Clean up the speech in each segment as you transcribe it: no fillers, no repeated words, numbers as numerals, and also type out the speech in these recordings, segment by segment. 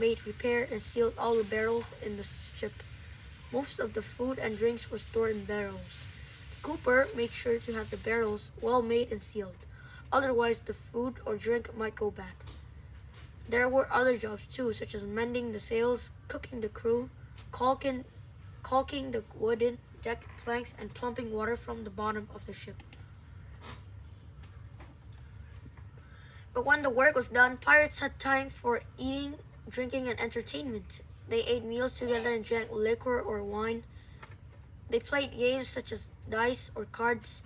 made, repaired, and sealed all the barrels in the ship. Most of the food and drinks were stored in barrels. The cooper made sure to have the barrels well made and sealed. Otherwise, the food or drink might go bad. There were other jobs too, such as mending the sails, cooking the crew, caulking, caulking the wooden deck planks, and pumping water from the bottom of the ship. But when the work was done, pirates had time for eating, drinking, and entertainment. They ate meals together and drank liquor or wine. They played games such as dice or cards.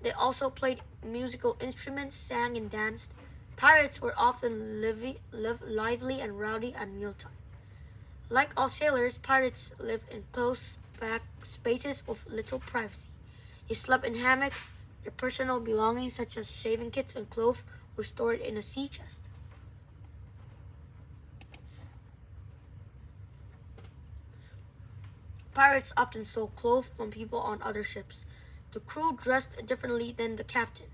They also played musical instruments, sang, and danced. Pirates were often lively and rowdy at mealtime. Like all sailors, pirates lived in close packed spaces with little privacy. They slept in hammocks. Their personal belongings, such as shaving kits and clothes, were stored in a sea chest. Pirates often stole clothes from people on other ships. The crew dressed differently than the captain.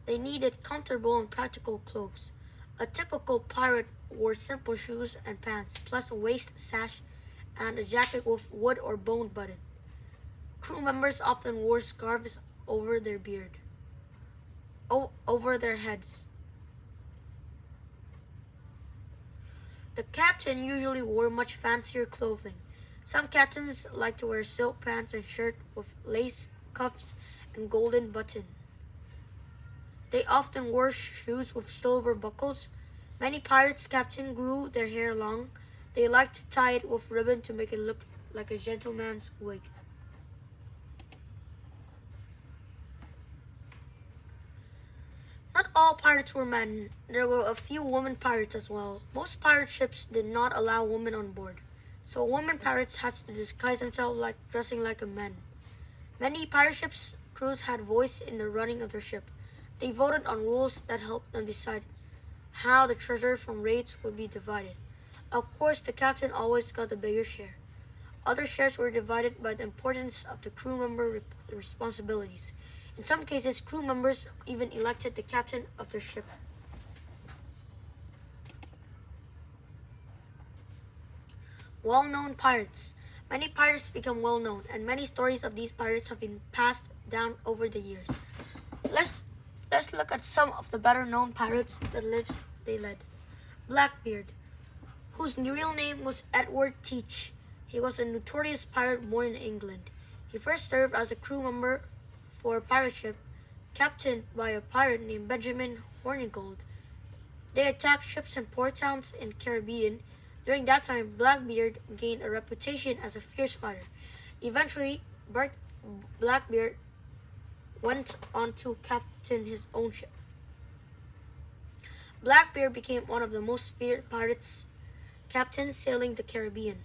They needed comfortable and practical clothes. A typical pirate wore simple shoes and pants, plus a waist sash and a jacket with wood or bone button. Crew members often wore scarves over their over their heads. The captain usually wore much fancier clothing. Some captains liked to wear silk pants and shirt with lace cuffs and golden button. They often wore shoes with silver buckles. Many pirates' captains grew their hair long. They liked to tie it with ribbon to make it look like a gentleman's wig. Not all pirates were men. There were a few women pirates as well. Most pirate ships did not allow women on board, so women pirates had to disguise themselves like dressing like a man. Many pirate ships' crews had voice in the running of their ship. They voted on rules that helped them decide how the treasure from raids would be divided. Of course, the captain always got the bigger share. Other shares were divided by the importance of the crew member responsibilities. In some cases, crew members even elected the captain of their ship. Well-known pirates. Many pirates become well-known, and many stories of these pirates have been passed down over the years. Let's let's look at some of the better-known pirates that lives they led. Blackbeard, whose real name was Edward Teach. He was a notorious pirate born in England. He first served as a crew member for a pirate ship captained by a pirate named Benjamin Hornigold. They attacked ships and port towns in the Caribbean. During that time, Blackbeard gained a reputation as a fierce fighter. Eventually, Blackbeard went on to captain his own ship. Blackbeard became one of the most feared pirates captains sailing the Caribbean.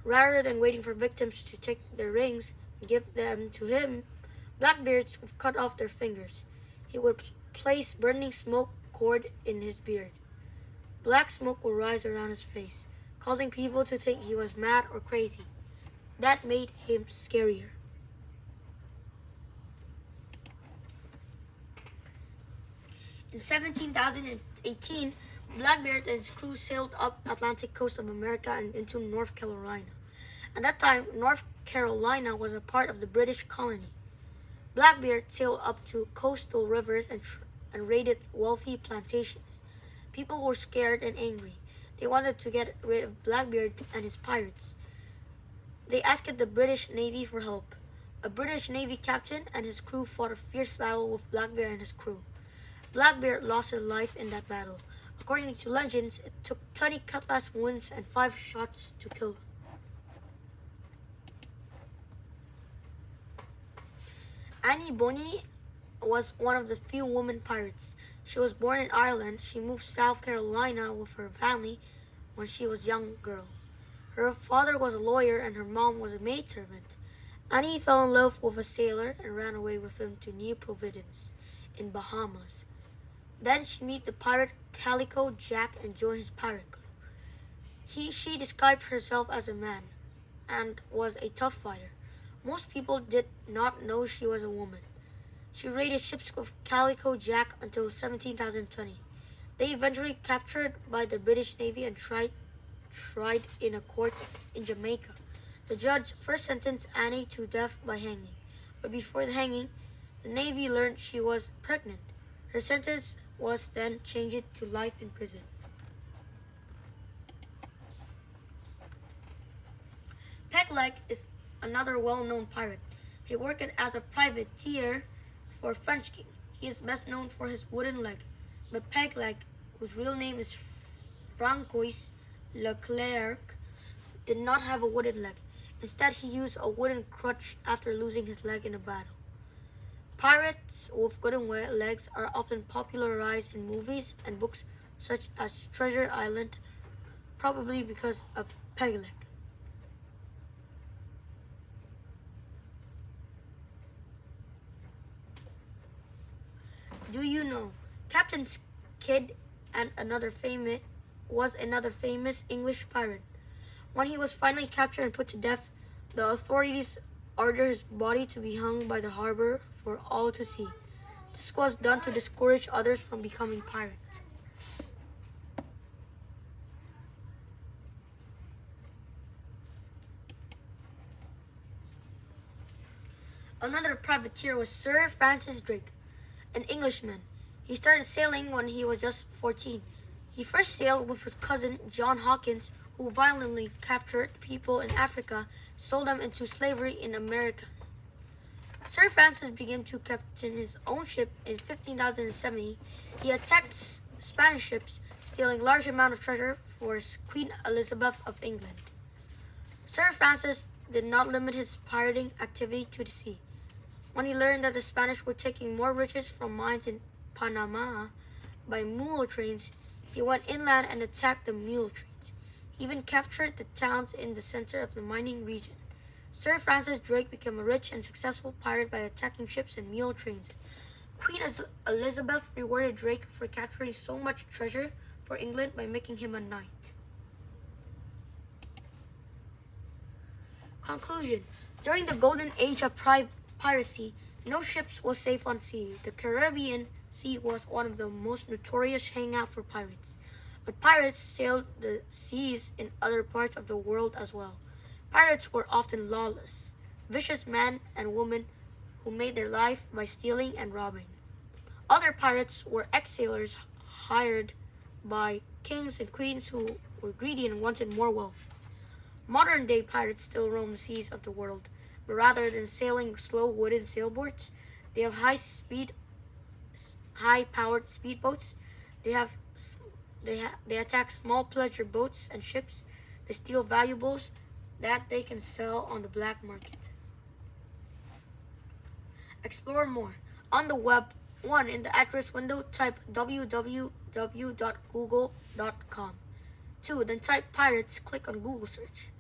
Rather than waiting for victims to take their rings and give them to him, Blackbeards would cut off their fingers. He would place burning smoke cord in his beard. Black smoke would rise around his face, causing people to think he was mad or crazy. That made him scarier. In 1718, Blackbeard and his crew sailed up the Atlantic coast of America and into North Carolina. At that time, North Carolina was a part of the British colony. Blackbeard sailed up to coastal rivers and raided wealthy plantations. People were scared and angry. They wanted to get rid of Blackbeard and his pirates. They asked the British Navy for help. A British Navy captain and his crew fought a fierce battle with Blackbeard and his crew. Blackbeard lost his life in that battle. According to legends, it took 20 cutlass wounds and 5 shots to kill him. Annie Bonny was one of the few women pirates. She was born in Ireland. She moved to South Carolina with her family when she was a young girl. Her father was a lawyer and her mom was a maidservant. Annie fell in love with a sailor and ran away with him to New Providence in Bahamas. Then she met the pirate Calico Jack and joined his pirate crew. She described herself as a man and was a tough fighter. Most people did not know she was a woman. She raided ships with Calico Jack until 1720. They eventually captured by the British Navy and tried tried in a court in Jamaica. The judge first sentenced Annie to death by hanging, but before the hanging, the Navy learned she was pregnant. Her sentence was then changed to life in prison. Pegleg is another well-known pirate. He worked as a privateer for French king. He is best known for his wooden leg, but Pegleg, whose real name is Francois Leclerc, did not have a wooden leg. Instead, he used a wooden crutch after losing his leg in a battle. Pirates with wooden legs are often popularized in movies and books such as Treasure Island, probably because of Pegleg. Do you know Captain Kidd was another famous English pirate? When he was finally captured and put to death, the authorities ordered his body to be hung by the harbor for all to see. This was done to discourage others from becoming pirates. Another privateer was Sir Francis Drake, an Englishman. He started sailing when he was just 14. He first sailed with his cousin John Hawkins, who violently captured people in Africa, sold them into slavery in America. Sir Francis began to captain his own ship in 1570. He attacked Spanish ships, stealing large amount of treasure for Queen Elizabeth of England. Sir Francis did not limit his pirating activity to the sea. When he learned that the Spanish were taking more riches from mines in Panama by mule trains, he went inland and attacked the mule trains. He even captured the towns in the center of the mining region. Sir Francis Drake became a rich and successful pirate by attacking ships and mule trains. Queen Elizabeth rewarded Drake for capturing so much treasure for England by making him a knight. Conclusion. During the golden age of piracy, no ships was safe on sea. The Caribbean Sea was one of the most notorious hangout for pirates. But pirates sailed the seas in other parts of the world as well. Pirates were often lawless, vicious men and women who made their life by stealing and robbing. Other pirates were ex-sailors hired by kings and queens who were greedy and wanted more wealth. Modern-day pirates still roam the seas of the world, but rather than sailing slow wooden sailboats, they have high-powered speedboats. They attack small pleasure boats and ships. They steal valuables that they can sell on the black market. Explore more. On the web, 1. In the address window, type www.google.com. 2. Then type pirates, click on Google search.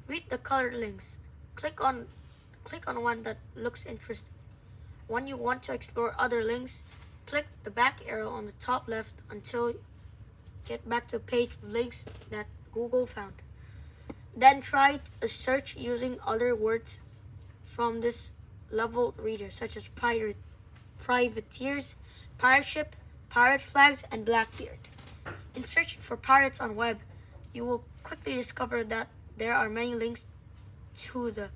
Read the colored links. Click on one that looks interesting. When you want to explore other links, click the back arrow on the top left until you get back to the page with links that Google found. Then try a search using other words from this level reader, such as privateers, pirate ship, pirate flags, and Blackbeard. In searching for pirates on web, you will quickly discover that there are many links to the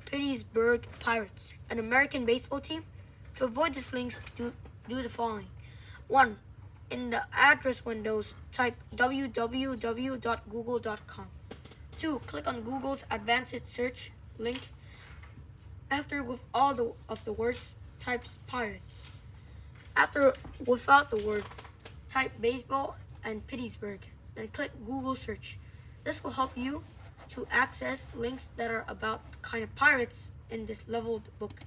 Pittsburgh Pirates, an American baseball team. To avoid these links, do the following. 1. In the address windows, type www.google.com. 2. Click on Google's advanced search link. After with all of the words, type pirates. After without the words, type baseball and Pittsburgh. Then click Google search. This will help you to access links that are about the kind of pirates in this leveled book.